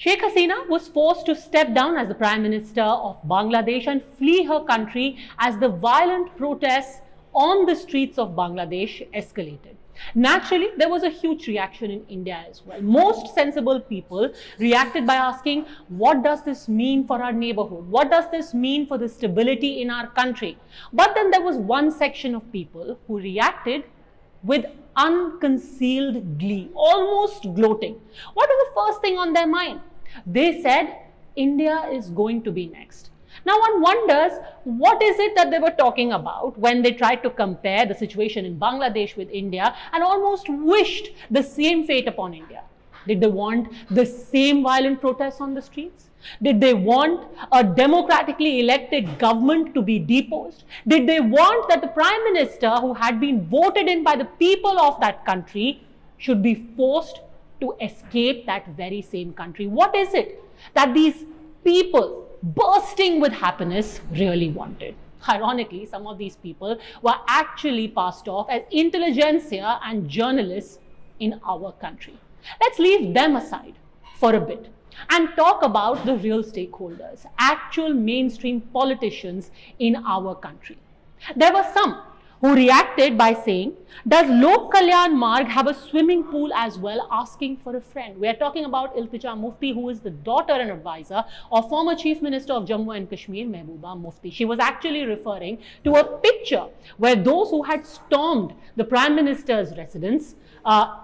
Sheikh Hasina was forced to step down as the Prime Minister of Bangladesh and flee her country as the violent protests on the streets of Bangladesh escalated. Naturally, there was a huge reaction in India as well. Most sensible people reacted by asking, what does this mean for our neighborhood? What does this mean for the stability in our country? But then there was one section of people who reacted with unconcealed glee, almost gloating. What was the first thing on their mind? They said, India is going to be next. Now one wonders, what is it that they were talking about when they tried to compare the situation in Bangladesh with India and almost wished the same fate upon India? Did they want the same violent protests on the streets? Did they want a democratically elected government to be deposed? Did they want that the Prime Minister who had been voted in by the people of that country should be forced to escape that very same country? What is it that these people bursting with happiness really wanted? Ironically, some of these people were actually passed off as intelligentsia and journalists in our country. Let's leave them aside for a bit and talk about the real stakeholders, actual mainstream politicians in our country. There were some who reacted by saying, does Lok Kalyan Marg have a swimming pool as well, asking for a friend? We are talking about Iltija Mufti, who is the daughter and advisor of former Chief Minister of Jammu and Kashmir, Mehbooba Mufti. She was actually referring to a picture where those who had stormed the Prime Minister's residence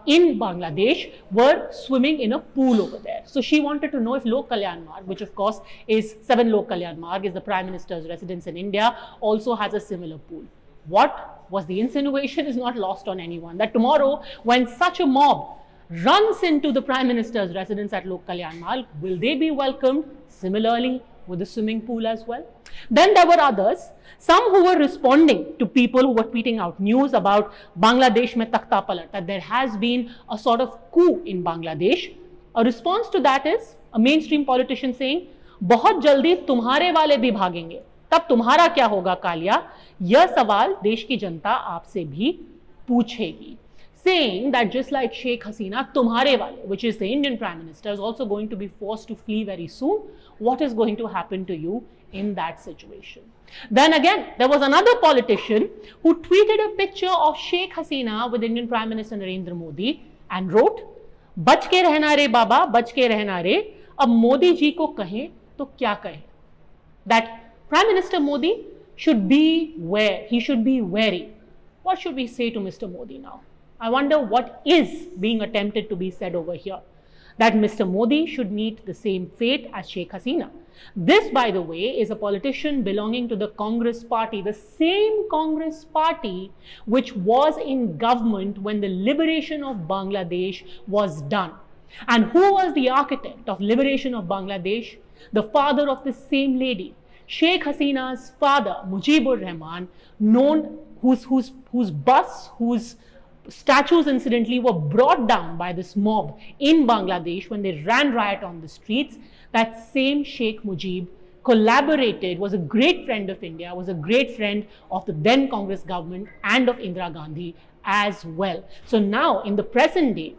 in Bangladesh were swimming in a pool over there. So she wanted to know if Lok Kalyan Marg, which of course is 7 Lok Kalyan Marg, is the Prime Minister's residence in India, also has a similar pool. What was the insinuation is not lost on anyone, that tomorrow when such a mob runs into the Prime Minister's residence at Lok Kalyan Marg, will they be welcomed similarly with the swimming pool as well? Then there were others, some who were responding to people who were tweeting out news about Bangladesh mein takhta palat, that there has been a sort of coup in Bangladesh. A response to that is a mainstream politician saying, बहुत जल्दी तुम्हारे वाले भी भागेंगे, तब तुम्हारा क्या होगा कालिया? यह सवाल देश की जनता आपसे भी पूछेगी. Saying that just like Sheikh Hasina, tumhare wale, which is the Indian Prime Minister, is also going to be forced to flee very soon. What is going to happen to you in that situation? Then again, there was another politician who tweeted a picture of Sheikh Hasina with Indian Prime Minister Narendra Modi and wrote, बच के रहना रे बाबा, बच के रहना रे, अब मोदी जी को कहें तो क्या कहें? That Prime Minister Modi should be wary. What should we say to Mr. Modi now? I wonder what is being attempted to be said over here. That Mr. Modi should meet the same fate as Sheikh Hasina. This, by the way, is a politician belonging to the Congress party, the same Congress party which was in government when the liberation of Bangladesh was done. And who was the architect of liberation of Bangladesh? The father of the same lady, Sheikh Hasina's father, Mujibur Rahman, whose statues incidentally were brought down by this mob in Bangladesh when they ran riot on the streets. That same Sheikh Mujib collaborated, was a great friend of India, was a great friend of the then Congress government and of Indira Gandhi as well. So now in the present day,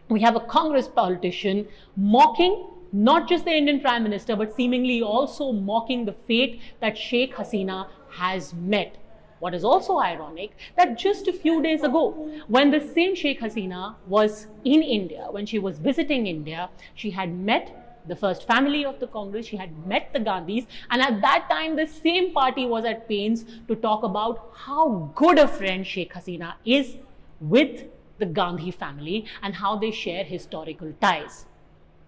we have a Congress politician mocking not just the Indian Prime Minister, but seemingly also mocking the fate that Sheikh Hasina has met. What is also ironic, that just a few days ago, when the same Sheikh Hasina was in India, when she was visiting India, she had met the first family of the Congress, she had met the Gandhis, and at that time, the same party was at pains to talk about how good a friend Sheikh Hasina is with the Gandhi family and how they share historical ties.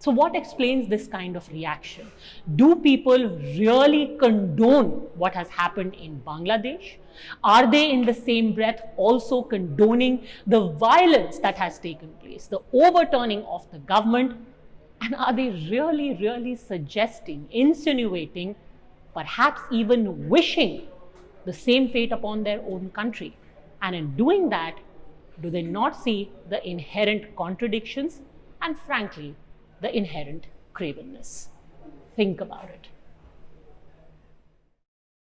So what explains this kind of reaction? Do people really condone what has happened in Bangladesh? Are they in the same breath also condoning the violence that has taken place, the overturning of the government? And are they really suggesting, insinuating, perhaps even wishing the same fate upon their own country? And in doing that, do they not see the inherent contradictions and frankly, the inherent cravenness? Think about it.